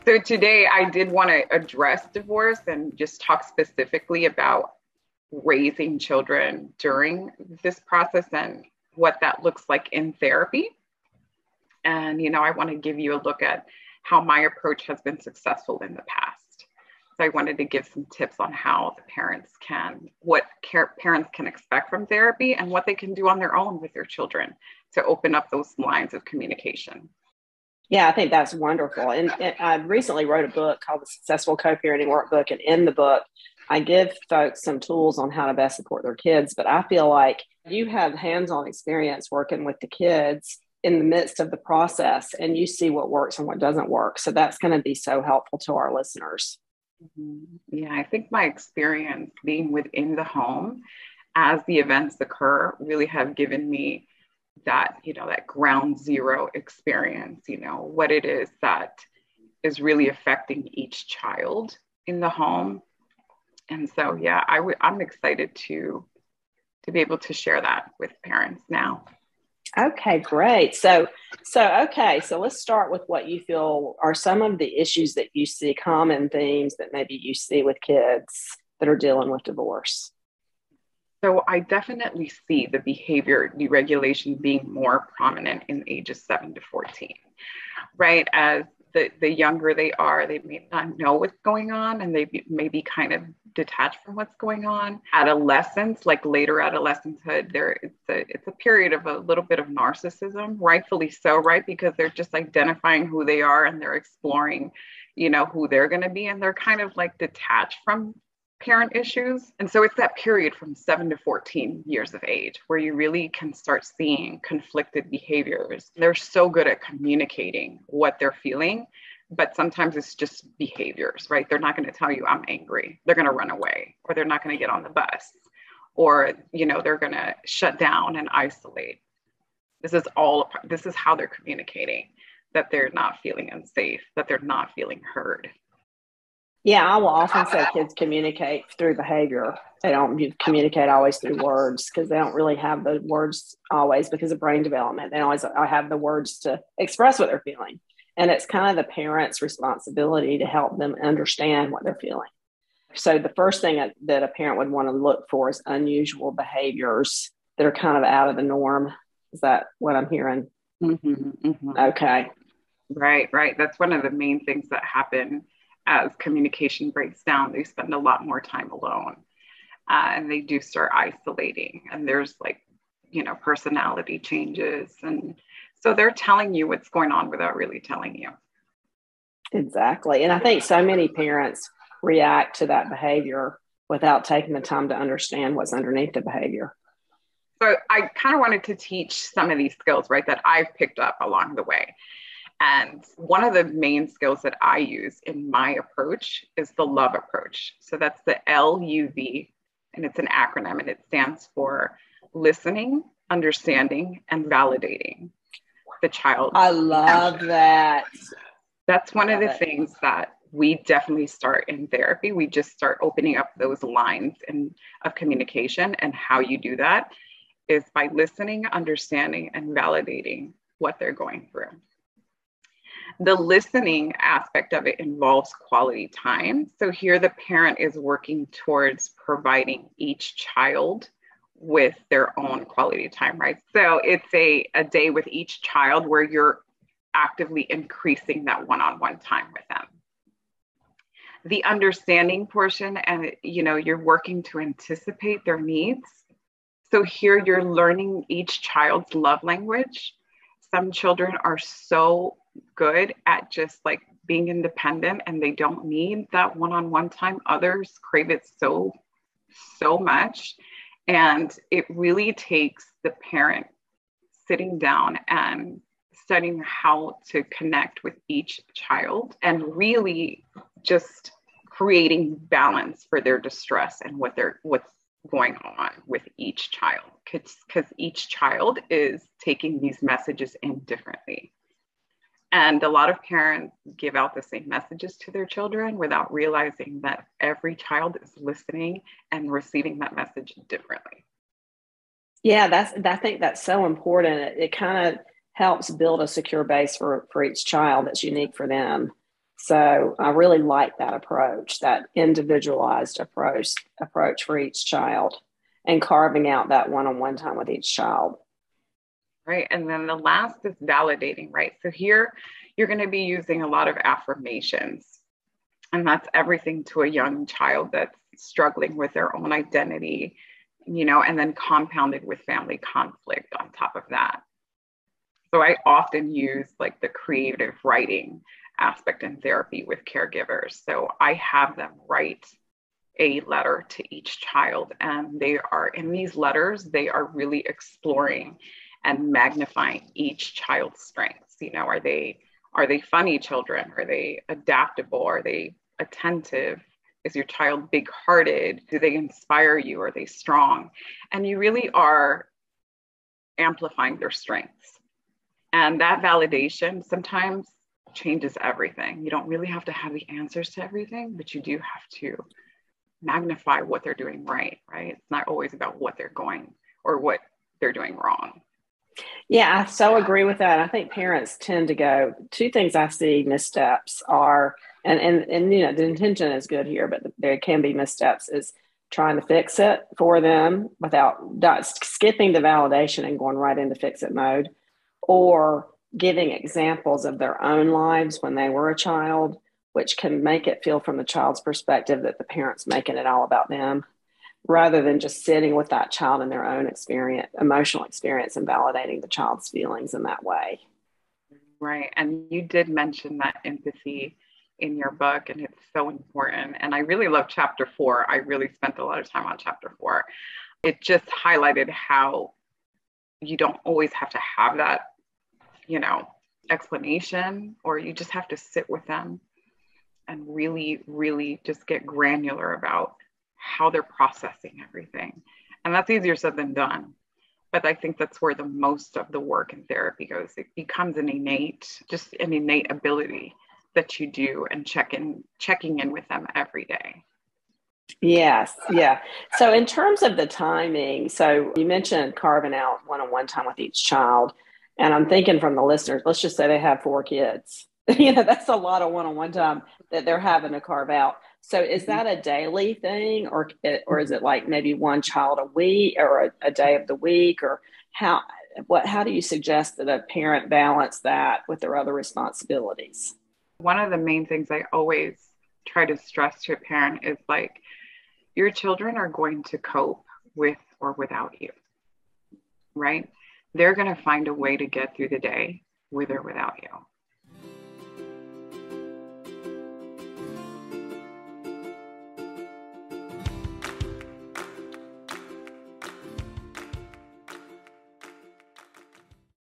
So today I did want to address divorce and just talk specifically about raising children during this process and what that looks like in therapy. And, I want to give you a look at how my approach has been successful in the past. So I wanted to give some tips on how the what parents can expect from therapy and what they can do on their own with their children to open up those lines of communication. Yeah, I think that's wonderful. And I recently wrote a book called The Successful Co-Parenting Workbook. And in the book, I give folks some tools on how to best support their kids. But I feel like you have hands-on experience working with the kids in the midst of the process, and you see what works and what doesn't work. So that's going to be so helpful to our listeners. Yeah, I think my experience being within the home as the events occur really have given me that, that ground zero experience, what it is that is really affecting each child in the home. And so, yeah, I'm excited to be able to share that with parents now. Okay, great. So let's start with what you feel are some of the issues that you see, common themes that maybe you see with kids that are dealing with divorce. So I definitely see the behavior deregulation being more prominent in ages 7 to 14, right? As the younger they are, they may not know what's going on and they may be kind of detached from what's going on. Adolescence, like later adolescenthood, it's a period of a little bit of narcissism, rightfully so, right? Because they're just identifying who they are and they're exploring, who they're going to be. And they're kind of like detached from parent issues. And so it's that period from 7 to 14 years of age where you really can start seeing conflicted behaviors. They're so good at communicating what they're feeling, but sometimes it's just behaviors, right? They're not going to tell you I'm angry. They're going to run away, or they're not going to get on the bus, or, they're going to shut down and isolate. This is how they're communicating that they're not feeling unsafe, that they're not feeling heard. Yeah, I will often say kids communicate through behavior. They don't communicate always through words because they don't really have the words always because of brain development. They always have the words to express what they're feeling. And it's kind of the parent's responsibility to help them understand what they're feeling. So the first thing that a parent would want to look for is unusual behaviors that are kind of out of the norm. Is that what I'm hearing? Mm-hmm, mm-hmm. Okay. Right. That's one of the main things that happen as communication breaks down. They spend a lot more time alone and they do start isolating, and there's personality changes. And so they're telling you what's going on without really telling you. Exactly. And I think so many parents react to that behavior without taking the time to understand what's underneath the behavior. So I kind of wanted to teach some of these skills, right, that I've picked up along the way. And one of the main skills that I use in my approach is the LUV approach. So that's the LUV, and it's an acronym, and it stands for listening, understanding, and validating the child. I love that. That's one of the things that we definitely start in therapy. We just start opening up those lines of communication, and how you do that is by listening, understanding, and validating what they're going through. The listening aspect of it involves quality time. So here the parent is working towards providing each child with their own quality time, right? So it's a day with each child where you're actively increasing that one-on-one time with them. The understanding portion, and you're working to anticipate their needs. So here you're learning each child's love language. Some children are so good at just being independent and they don't need that one-on-one time. Others crave it so much. And it really takes the parent sitting down and studying how to connect with each child and really just creating balance for their distress and what's going on with each child, because each child is taking these messages in differently. And a lot of parents give out the same messages to their children without realizing that every child is listening and receiving that message differently. Yeah, I think that's so important. It kind of helps build a secure base for each child that's unique for them. So I really like that approach, that individualized approach for each child, and carving out that one-on-one time with each child. Right. And then the last is validating, right? So here you're going to be using a lot of affirmations. And that's everything to a young child that's struggling with their own identity, and then compounded with family conflict on top of that. So I often use like the creative writing aspect in therapy with caregivers. So I have them write a letter to each child, and they are in these letters, they are really exploring and magnifying each child's strengths. Are they funny children? Are they adaptable? Are they attentive? Is your child big-hearted? Do they inspire you? Are they strong? And you really are amplifying their strengths. And that validation sometimes changes everything. You don't really have to have the answers to everything, but you do have to magnify what they're doing right? It's not always about what they're going or what they're doing wrong. Yeah, I so agree with that. I think parents tend to go, two things I see missteps are, and the intention is good here, but there can be missteps, is trying to fix it for them without skipping the validation and going right into fix it mode, or giving examples of their own lives when they were a child, which can make it feel from the child's perspective that the parent's making it all about them, rather than just sitting with that child in their own emotional experience, and validating the child's feelings in that way. Right. And you did mention that empathy in your book, and it's so important. And I really love chapter 4. I really spent a lot of time on chapter 4. It just highlighted how you don't always have to have that, explanation, or you just have to sit with them and really, really just get granular about how they're processing everything. And that's easier said than done. But I think that's where the most of the work in therapy goes. It becomes an innate ability that you do, and checking in with them every day. Yes. Yeah. So in terms of the timing, so you mentioned carving out one-on-one time with each child. And I'm thinking from the listeners, let's just say they have 4 kids. That's a lot of one-on-one time that they're having to carve out. So is that a daily thing, or is it like maybe one child a week, or a day of the week, or how do you suggest that a parent balance that with their other responsibilities? One of the main things I always try to stress to a parent is like, your children are going to cope with or without you, right? They're going to find a way to get through the day with or without you.